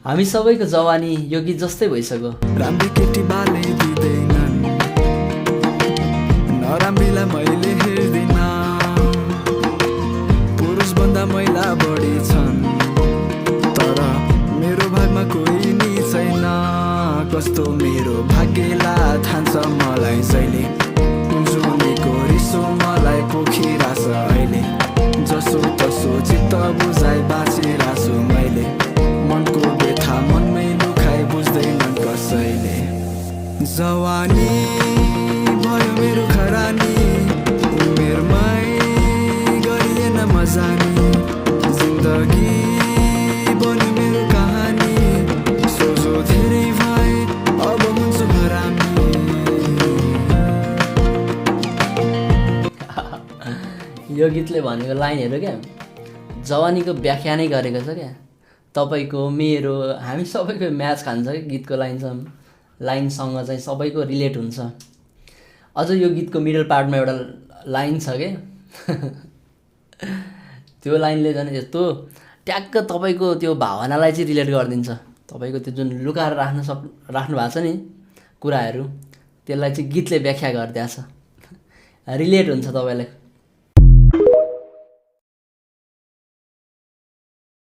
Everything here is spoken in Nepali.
हामी सबैको जवानी यो गीत जस्तै भइसक्यो। राम्री केटी बाले दिँदैनन्, नराम्रीलाई मैले हेर्दिन, पुरुष भन्दा महिला बढी छन्, तर मेरो भागमा कोही नि छैन। कस्तो मेरो भाग्यलाई थान्छ मलाई जहिले, जुनीको रिसो मलाई पोखिरहेछ अहिले। जसो तसो चित्त बुझाइ बाँचिरहेछु मैले, मनको व्यथा मनमै लुकाइ बुझ्दैनन् कसैले। जवानी भयो मेरो खरानी, उमेरमै गरिएन मजानी, जिन्दगी बन्यो मेरो कहानी, सोझो धेरै भए अब हुन्छु हरामी। यो गीतले भनेको लाइनहरू क्या जवानीको व्याख्या नै गरेको छ क्या। तपाईँको मेरो हामी सबैको म्याच खान्छ क्या गीतको लाइनसँग चाहिँ सबैको रिलेट हुन्छ। अझ यो गीतको मिडल पार्टमा एउटा लाइन छ क्या त्यो लाइनले झन् यस्तो ट्याक्क तपाईँको त्यो भावनालाई चाहिँ रिलेट गरिदिन्छ। तपाईँको त्यो जुन लुकाएर राख्नु भएको छ नि कुराहरू, त्यसलाई चाहिँ गीतले व्याख्या गरिदिएको छ, रिलेट हुन्छ तपाईँलाई।